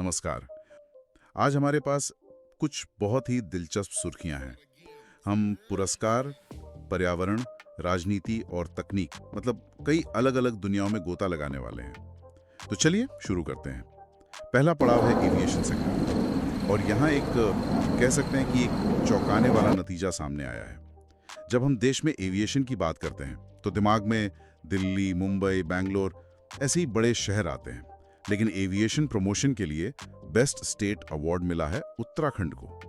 नमस्कार। आज हमारे पास कुछ बहुत ही दिलचस्प सुर्खियां हैं। हम पुरस्कार, पर्यावरण, राजनीति और तकनीक मतलब कई अलग-अलग दुनियाओं में गोता लगाने वाले हैं। तो चलिए शुरू करते हैं। पहला पड़ाव है एविएशन सेक्टर और यहाँ एक कह सकते हैं कि एक चौंकाने वाला नतीजा सामने आया है। जब हम देश में एविएशन की बात करते हैं तो दिमाग में दिल्ली, मुंबई, बेंगलोर ऐसे ही बड़े शहर आते हैं, लेकिन एविएशन प्रमोशन के लिए बेस्ट स्टेट अवार्ड मिला है उत्तराखंड को।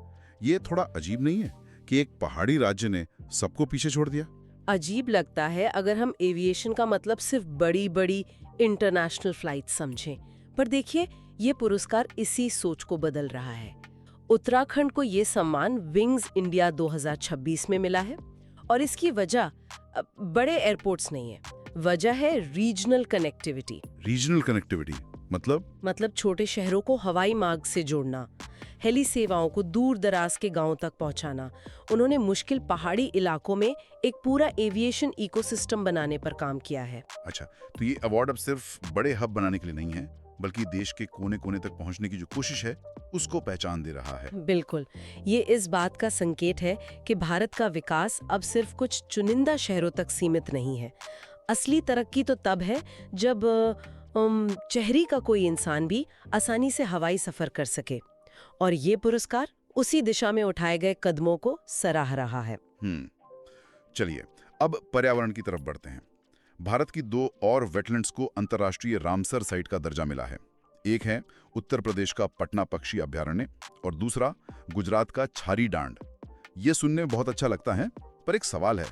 ये थोड़ा अजीब नहीं है कि एक पहाड़ी राज्य ने सबको पीछे छोड़ दिया? अजीब लगता है अगर हम एविएशन का मतलब सिर्फ बड़ी बड़ी इंटरनेशनल फ्लाइट समझें, पर देखिए ये पुरस्कार इसी सोच को बदल रहा है। उत्तराखंड को ये सम्मान विंग्स इंडिया 2026 में मिला है और इसकी वजह बड़े एयरपोर्ट्स नहीं है, वजह है रीजनल कनेक्टिविटी। रीजनल कनेक्टिविटी मतलब छोटे शहरों को हवाई मार्ग से जोड़ना, हेली सेवाओं को दूर दराज के गांवों तक पहुंचाना। उन्होंने मुश्किल पहाड़ी इलाकों में एक पूरा एविएशन इकोसिस्टम बनाने पर काम किया है। अच्छा, तो ये अवार्ड अब सिर्फ बड़े हब बनाने के लिए नहीं है, बल्कि देश के कोने-कोने तक पहुंचने की जो कोशिश है उसको पहचान दे रहा है। बिल्कुल, ये इस बात का संकेत है कि भारत का विकास अब सिर्फ कुछ चुनिंदा शहरों तक सीमित नहीं है। असली तरक्की तो तब है जब शहरी का कोई इंसान भी आसानी से हवाई सफर कर सके, और ये पुरस्कार उसी दिशा में उठाए गए कदमों को सराह रहा है। चलिए अब पर्यावरण की तरफ बढ़ते हैं। भारत की दो और वेटलैंड्स को अंतर्राष्ट्रीय रामसर साइट का दर्जा मिला है। एक है उत्तर प्रदेश का पटना पक्षी अभयारण्य और दूसरा गुजरात का छारी डांड। ये सुनने में बहुत अच्छा लगता है, पर एक सवाल है,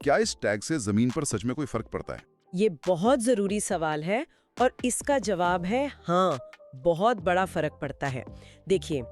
क्या इस टैग से जमीन पर सच में कोई फर्क पड़ता है? ये बहुत जरूरी सवाल है और इसका जवाब है हाँ, बहुत बड़ा फर्क पड़ता है। देखिए,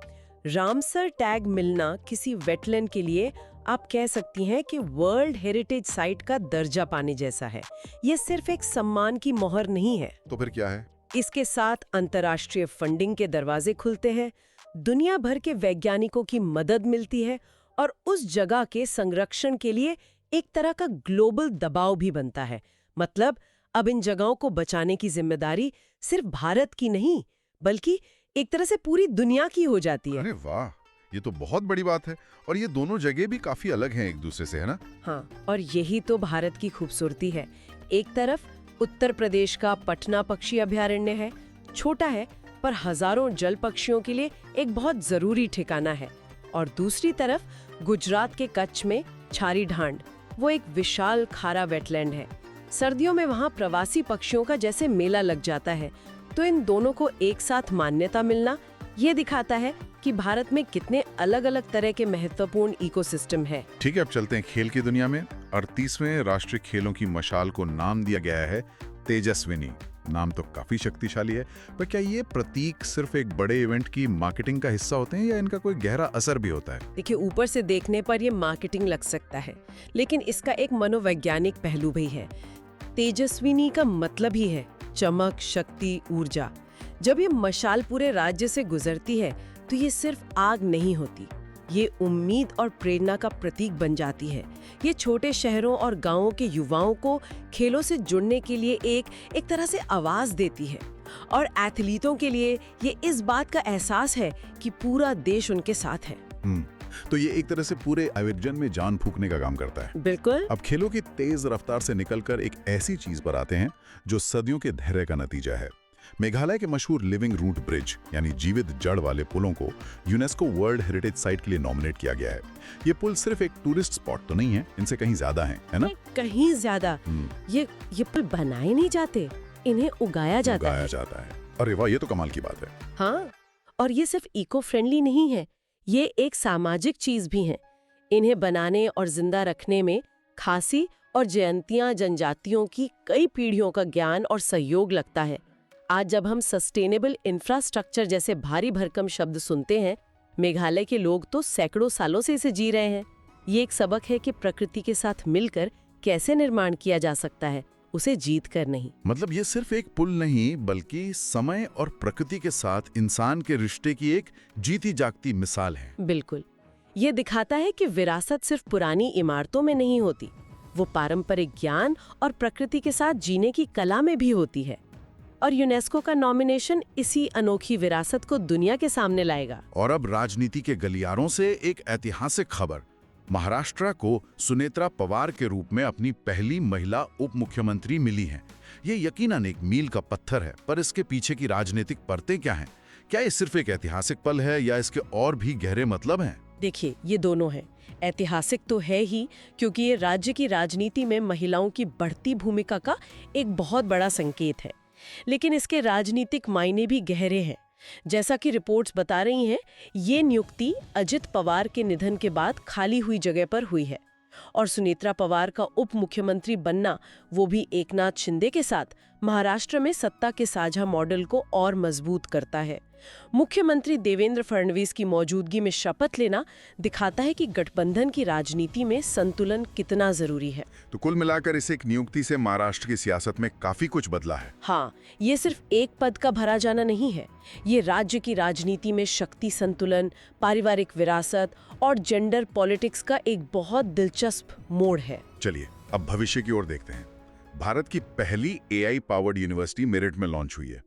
रामसर टैग मिलना किसी वेटलैंड के लिए आप कह सकती हैं कि वर्ल्ड हेरिटेज साइट का दर्जा पाने जैसा है। ये सिर्फ एक सम्मान की मोहर नहीं है। तो फिर क्या है? इसके साथ अंतर्राष्ट्रीय फंडिंग के दरवाजे खुलते हैं, दुनिया भर के वैज्ञानिकों की मदद मिलती है और उस जगह के संरक्षण के लिए एक तरह का ग्लोबल दबाव भी बनता है। मतलब अब इन जगहों को बचाने की जिम्मेदारी सिर्फ भारत की नहीं, बल्कि एक तरह से पूरी दुनिया की हो जाती है। अरे वाह, ये तो बहुत बड़ी बात है। और ये दोनों जगह भी काफी अलग हैं एक दूसरे से, है ना? हाँ, और यही तो भारत की खूबसूरती है। एक तरफ उत्तर प्रदेश का पटना पक्षी अभयारण्य है, छोटा है पर हजारों जल पक्षियों के लिए एक बहुत जरूरी ठिकाना है, और दूसरी तरफ गुजरात के कच्छ में छारी ढांड, वो एक विशाल खारा वेटलैंड है। सर्दियों में वहाँ प्रवासी पक्षियों का जैसे मेला लग जाता है। तो इन दोनों को एक साथ मान्यता मिलना ये दिखाता है कि भारत में कितने अलग अलग तरह के महत्वपूर्ण इकोसिस्टम है। ठीक है, अब चलते हैं खेल की दुनिया में। 38वें राष्ट्रीय खेलों की मशाल को नाम दिया गया है तेजस्विनी। नाम तो काफी शक्तिशाली है, पर क्या ये प्रतीक सिर्फ एक बड़े इवेंट की मार्केटिंग का हिस्सा होते हैं या इनका कोई गहरा असर भी होता है? देखिए, ऊपर से देखने पर ये मार्केटिंग लग सकता है, लेकिन इसका एक मनोवैज्ञानिक पहलू भी है। तेजस्विनी का मतलब ही है चमक, शक्ति, ऊर्जा। जब ये मशाल पूरे राज्य से गुजरती है तो ये सिर्फ आग नहीं होती, ये उम्मीद और प्रेरणा का प्रतीक बन जाती है। ये छोटे शहरों और गांवों के युवाओं को खेलों से जुड़ने के लिए एक तरह से आवाज देती है, और एथलीटों के लिए ये इस बात का एहसास है कि पूरा देश उनके साथ है। तो ये एक तरह से पूरे आयोजन में जान फूंकने का काम करता है। बिल्कुल। अब खेलों की तेज रफ्तार से निकलकर एक ऐसी चीज पर आते हैं जो सदियों के धैर्य का नतीजा है। मेघालय के मशहूर लिविंग रूट ब्रिज यानी जीवित जड़ वाले पुलों को यूनेस्को वर्ल्ड हेरिटेज साइट के लिए नॉमिनेट किया गया है। ये पुल सिर्फ एक टूरिस्ट स्पॉट तो नहीं है, इनसे कहीं ज्यादा है ना? कहीं ज्यादा। ये पुल बनाए नहीं जाते, इन्हें उगाया जाता है। अरे वाह, ये तो कमाल की बात है। हाँ, और ये सिर्फ इको फ्रेंडली नहीं है, ये एक सामाजिक चीज भी है। इन्हें बनाने और जिंदा रखने में खासी और जयंतिया जनजातियों की कई पीढ़ियों का ज्ञान और सहयोग लगता है। आज जब हम सस्टेनेबल इंफ्रास्ट्रक्चर जैसे भारी भरकम शब्द सुनते हैं, मेघालय के लोग तो सैकड़ों सालों से इसे जी रहे हैं। ये एक सबक है कि प्रकृति के साथ मिलकर कैसे निर्माण किया जा सकता है, उसे जीत कर नहीं। मतलब ये सिर्फ एक पुल नहीं, बल्कि समय और प्रकृति के साथ इंसान के रिश्ते की एक जीती जागती मिसाल है। बिल्कुल, ये दिखाता है कि विरासत सिर्फ पुरानी इमारतों में नहीं होती, वो पारंपरिक ज्ञान और प्रकृति के साथ जीने की कला में भी होती है। और यूनेस्को का नॉमिनेशन इसी अनोखी विरासत को दुनिया के सामने लाएगा। और अब राजनीति के गलियारों से एक ऐतिहासिक खबर। महाराष्ट्र को सुनेत्रा पवार के रूप में अपनी पहली महिला उप मुख्यमंत्री मिली है। ये यकीनन एक मील का पत्थर है, पर इसके पीछे की राजनीतिक परतें क्या हैं? क्या ये सिर्फ एक ऐतिहासिक पल है या इसके और भी गहरे मतलब हैं? देखिए, ये दोनों हैं। ऐतिहासिक तो है ही, क्योंकि ये राज्य की राजनीति में महिलाओं की बढ़ती भूमिका का एक बहुत बड़ा संकेत है। लेकिन इसके राजनीतिक मायने भी गहरे हैं। जैसा कि रिपोर्ट्स बता रही हैं, ये नियुक्ति अजित पवार के निधन के बाद खाली हुई जगह पर हुई है और सुनेत्रा पवार का उप मुख्यमंत्री बनना, वो भी एकनाथ शिंदे के साथ, महाराष्ट्र में सत्ता के साझा मॉडल को और मजबूत करता है। मुख्यमंत्री देवेंद्र फडणवीस की मौजूदगी में शपथ लेना दिखाता है कि गठबंधन की राजनीति में संतुलन कितना जरूरी है। तो कुल मिलाकर इस एक नियुक्ति से महाराष्ट्र की सियासत में काफी कुछ बदला है। हाँ, ये सिर्फ एक पद का भरा जाना नहीं है। ये राज्य की राजनीति में शक्ति संतुलन, पारिवारिक विरासत और जेंडर पॉलिटिक्स का एक बहुत दिलचस्प मोड़ है। चलिए अब भविष्य की ओर देखते हैं। भारत की पहली AI पावर्ड यूनिवर्सिटी मेरठ में लॉन्च हुई है।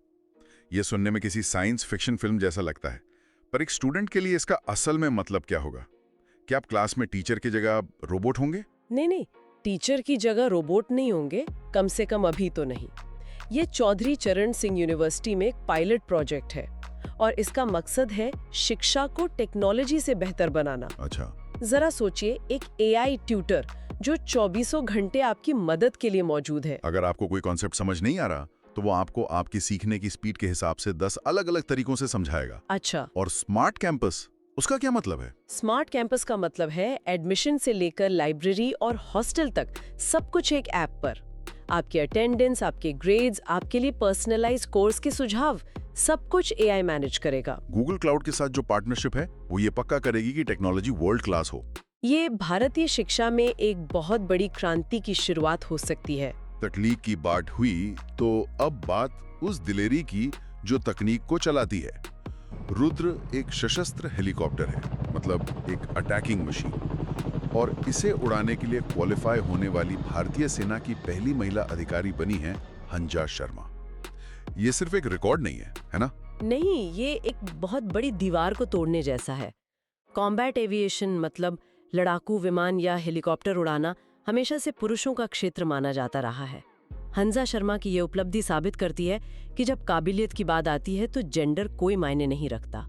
ये सुनने में किसी साइंस फिक्शन फिल्म जैसा लगता है, पर एक स्टूडेंट के लिए इसका असल में मतलब क्या होगा? क्या आप क्लास में टीचर की जगह रोबोट होंगे? नहीं, टीचर की जगह रोबोट नहीं होंगे, कम से कम अभी तो नहीं। ये चौधरी चरण सिंह यूनिवर्सिटी में एक पायलट प्रोजेक्ट है और इसका मकसद है शिक्षा को टेक्नोलॉजी से बेहतर बनाना। अच्छा। जरा सोचिए, एक AI ट्यूटर जो 24 घंटे आपकी मदद के लिए मौजूद है। अगर आपको कोई कॉन्सेप्ट समझ नहीं आ रहा, तो वो आपको आपकी सीखने की स्पीड के हिसाब से 10 अलग-अलग तरीकों से समझाएगा। अच्छा। और स्मार्ट कैंपस, उसका क्या मतलब है? स्मार्ट कैंपस का मतलब है एडमिशन से लेकर लाइब्रेरी और हॉस्टल तक सब कुछ एक ऐप पर। आपकी अटेंडेंस, आपके ग्रेड्स, आपके लिए पर्सनलाइज्ड कोर्स के सुझाव, सब कुछ AI मैनेज करेगा। गूगल क्लाउड के साथ जो पार्टनरशिप है, वो ये पक्का करेगी कि टेक्नोलॉजी वर्ल्ड क्लास हो। ये भारतीय शिक्षा में एक बहुत बड़ी क्रांति की शुरुआत हो सकती है। तकनीक की बात हुई तो अब बात उस दिलेरी की जो तकनीक को चलाती है। रुद्र एक सशस्त्र हेलीकॉप्टर है, मतलब एक अटैकिंग मशीन, और इसे उड़ाने के लिए क्वालिफाई होने वाली भारतीय सेना की पहली महिला अधिकारी बनी है हंजा शर्मा। ये सिर्फ एक रिकॉर्ड नहीं है ना? नहीं, ये एक बहुत बड़ी दीवार को तोड़ने जैसा है। कॉम्बैट एविएशन, मतलब लड़ाकू विमान या हेलीकॉप्टर उड़ाना, हमेशा से पुरुषों का क्षेत्र माना जाता रहा है। हंजा शर्मा की ये उपलब्धि साबित करती है कि जब काबिलियत की बात आती है तो जेंडर कोई मायने नहीं रखता।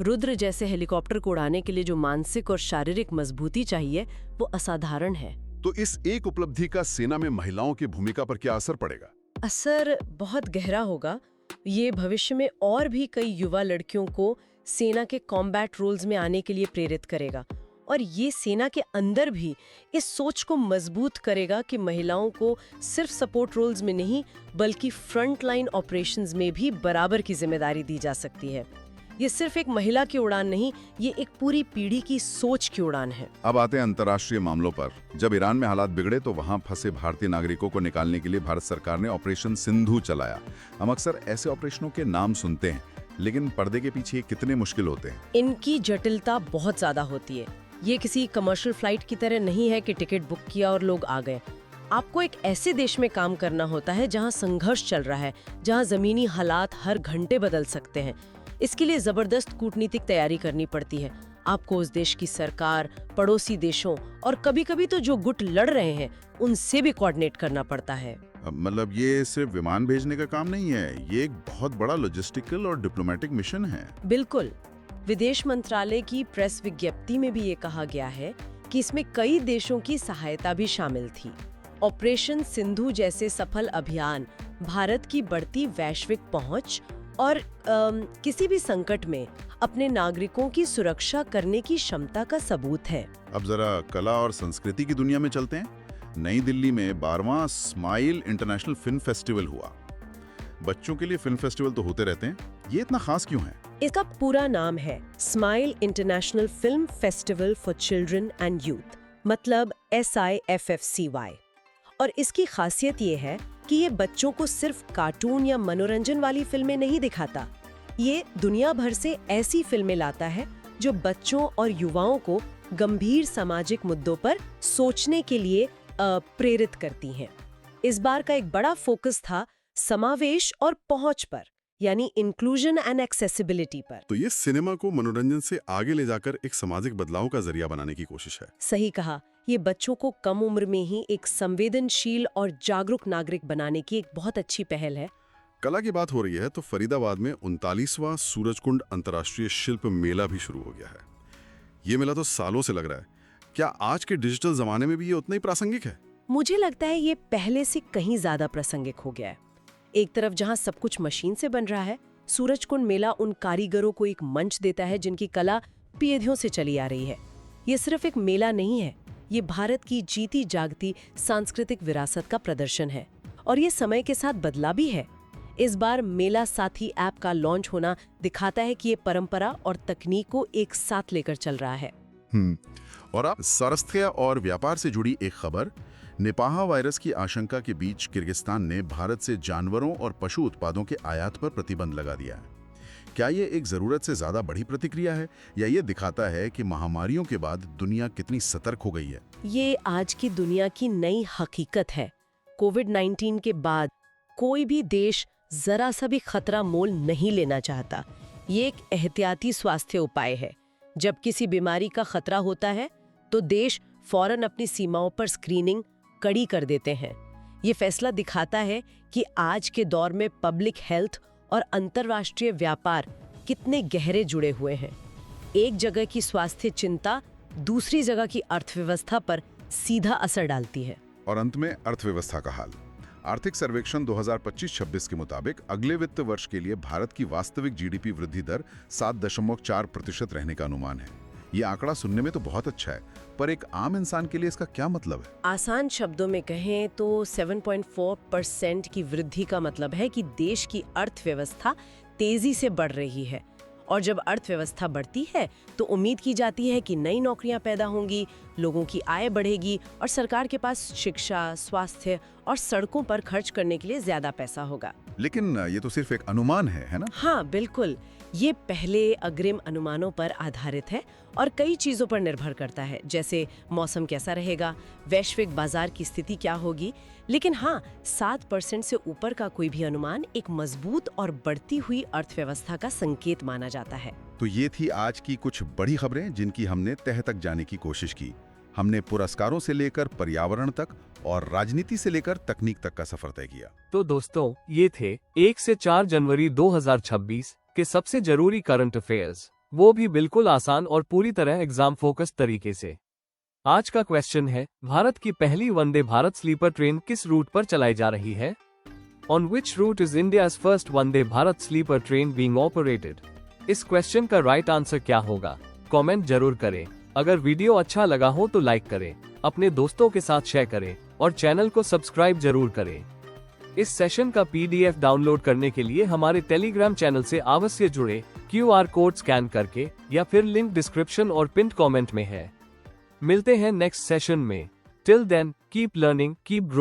रुद्र जैसे हेलीकॉप्टर को उड़ाने के लिए जो मानसिक और शारीरिक मजबूती चाहिए, वो असाधारण है। तो इस एक उपलब्धि का सेना में महिलाओं की भूमिका पर क्या असर पड़ेगा? असर बहुत गहरा होगा। ये भविष्य में और भी कई युवा लड़कियों को सेना के कॉम्बैट रोल्स में आने के लिए प्रेरित करेगा और ये सेना के अंदर भी इस सोच को मजबूत करेगा कि महिलाओं को सिर्फ सपोर्ट रोल्स में नहीं, बल्कि फ्रंट लाइन ऑपरेशंस में भी बराबर की जिम्मेदारी दी जा सकती है। ये सिर्फ एक महिला की उड़ान नहीं, ये एक पूरी पीढ़ी की सोच की उड़ान है। अब आते हैं अंतर्राष्ट्रीय मामलों पर। जब ईरान में हालात बिगड़े तो वहां फंसे भारतीय नागरिकों को निकालने के लिए भारत सरकार ने ऑपरेशन सिंधु चलाया। हम अक्सर ऐसे ऑपरेशनों के नाम सुनते हैं, लेकिन पर्दे के पीछे ये कितने मुश्किल होते हैं? इनकी जटिलता बहुत ज्यादा होती है। ये किसी कमर्शियल फ्लाइट की तरह नहीं है कि टिकट बुक किया और लोग आ गए। आपको एक ऐसे देश में काम करना होता है जहां संघर्ष चल रहा है, जहां जमीनी हालात हर घंटे बदल सकते हैं। इसके लिए जबरदस्त कूटनीतिक तैयारी करनी पड़ती है। आपको उस देश की सरकार, पड़ोसी देशों और कभी-कभी तो जो गुट लड़ रहे हैं, उनसे भी कोऑर्डिनेट करना पड़ता है। मतलब ये सिर्फ विमान भेजने का काम नहीं है, ये एक बहुत बड़ा लॉजिस्टिकल और डिप्लोमेटिक मिशन है। बिल्कुल। विदेश मंत्रालय की प्रेस विज्ञप्ति में भी ये कहा गया है कि इसमें कई देशों की सहायता भी शामिल थी। ऑपरेशन सिंधु जैसे सफल अभियान भारत की बढ़ती वैश्विक पहुंच और किसी भी संकट में अपने नागरिकों की सुरक्षा करने की क्षमता का सबूत है। अब जरा कला और संस्कृति की दुनिया में चलते हैं। नई दिल्ली में 12वां स्माइल इंटरनेशनल फिल्म फेस्टिवल हुआ। बच्चों के लिए फिल्म फेस्टिवल तो होते रहते हैं, ये इतना खास क्यों है? इसका पूरा नाम है smile international film festival for children and youth, मतलब SIFFCY। और इसकी खासियत ये है कि ये बच्चों को सिर्फ कार्टून या मनोरंजन वाली फिल्में नहीं दिखाता। ये दुनिया भर से ऐसी फिल्में लाता है जो बच्चों और युवाओं को गंभीर सामाजिक मुद्दों पर सोचने के लिए प्रेरित करती हैं। इस बार का एक बड़ा फोकस था समावेश और पहुंच पर, यानी इंक्लूजन एंड एक्सेसिबिलिटी पर। तो ये सिनेमा को मनोरंजन से आगे ले जाकर एक सामाजिक बदलाव का जरिया बनाने की कोशिश है। सही कहा, ये बच्चों को कम उम्र में ही एक संवेदनशील और जागरूक नागरिक बनाने की एक बहुत अच्छी पहल है। कला की बात हो रही है तो फरीदाबाद में 39वां सूरजकुंड अंतर्राष्ट्रीय शिल्प मेला भी शुरू हो गया है। ये मेला तो सालों से लग रहा है। क्या आज के डिजिटल जमाने में भी ये उतना ही प्रासंगिक है? मुझे लगता है ये पहले से कहीं ज्यादा प्रासंगिक हो गया है। एक तरफ जहां सब कुछ मशीन से बन रहा है, सूरजकुंड मेला उन कारीगरों को एक मंच देता है जिनकी कला पीढ़ियों से चली आ रही है। ये सिर्फ एक मेला नहीं है, ये भारत की जीती जागती सांस्कृतिक विरासत का प्रदर्शन है और ये समय के साथ बदला भी है। इस बार मेला साथी ऐप का लॉन्च होना दिखाता है कि ये परंपरा और तकनीक को एक साथ लेकर चल रहा है। और आप स्वास्थ्य और व्यापार से जुड़ी एक खबर, निपाह वायरस की आशंका के बीच किर्गिस्तान ने भारत से जानवरों और पशु उत्पादों के आयात पर प्रतिबंध लगा दिया है। क्या ये एक जरूरत से ज्यादा बड़ी प्रतिक्रिया है या ये दिखाता है कि महामारियों के बाद दुनिया कितनी सतर्क हो गई है? ये आज की दुनिया की नई हकीकत है। कोविड-19 के बाद कोई भी देश जरा सा भी खतरा मोल नहीं लेना चाहता। ये एक एहतियाती स्वास्थ्य उपाय है। जब किसी बीमारी का खतरा होता है तो देश फौरन अपनी सीमाओं पर स्क्रीनिंग कड़ी कर देते हैं। ये फैसला दिखाता है कि आज के दौर में पब्लिक हेल्थ और अंतर्राष्ट्रीय व्यापार कितने गहरे जुड़े हुए हैं। एक जगह की स्वास्थ्य चिंता दूसरी जगह की अर्थव्यवस्था पर सीधा असर डालती है। और अंत में अर्थव्यवस्था का हाल। आर्थिक सर्वेक्षण 2025-26 के मुताबिक अगले वित्त वर्ष के लिए भारत की वास्तविक जीडीपी वृद्धि दर 7.4% रहने का अनुमान है। ये आंकड़ा सुनने में तो बहुत अच्छा है, पर एक आम इंसान के लिए इसका क्या मतलब है? आसान शब्दों में कहें तो 7.4% की वृद्धि का मतलब है कि देश की अर्थव्यवस्था तेजी से बढ़ रही है। और जब अर्थव्यवस्था बढ़ती है तो उम्मीद की जाती है कि नई नौकरियां पैदा होंगी, लोगों की आय बढ़ेगी और सरकार के पास शिक्षा, स्वास्थ्य और सड़कों पर खर्च करने के लिए ज्यादा पैसा होगा। लेकिन ये तो सिर्फ एक अनुमान है ना? हाँ बिल्कुल, ये पहले अग्रिम अनुमानों पर आधारित है और कई चीजों पर निर्भर करता है, जैसे मौसम कैसा रहेगा, वैश्विक बाजार की स्थिति क्या होगी। लेकिन हाँ, 7% से ऊपर का कोई भी अनुमान एक मजबूत और बढ़ती हुई अर्थव्यवस्था का संकेत माना जाता है। तो ये थी आज की कुछ बड़ी खबरें जिनकी हमने तह तक जाने की कोशिश की। हमने पुरस्कारों से लेकर पर्यावरण तक और राजनीति से लेकर तकनीक तक का सफर तय किया। तो दोस्तों, ये थे 1 से 4 जनवरी 2026 के सबसे जरूरी करंट अफेयर्स, वो भी बिल्कुल आसान और पूरी तरह एग्जाम फोकस तरीके से। आज का क्वेश्चन है, भारत की पहली वंदे भारत स्लीपर ट्रेन किस रूट पर चलाई जा रही है? On which route is India's first Vande Bharat sleeper train being operated? इस क्वेश्चन का राइट आंसर क्या होगा? कमेंट जरूर करें। अगर वीडियो अच्छा लगा हो तो लाइक करें, अपने दोस्तों के साथ शेयर करें और चैनल को सब्सक्राइब जरूर करें। इस सेशन का PDF डाउनलोड करने के लिए हमारे टेलीग्राम चैनल से अवश्य जुड़े, QR कोड स्कैन करके, या फिर लिंक डिस्क्रिप्शन और पिन कमेंट में है। मिलते हैं नेक्स्ट सेशन में। Till then, keep learning, keep growing.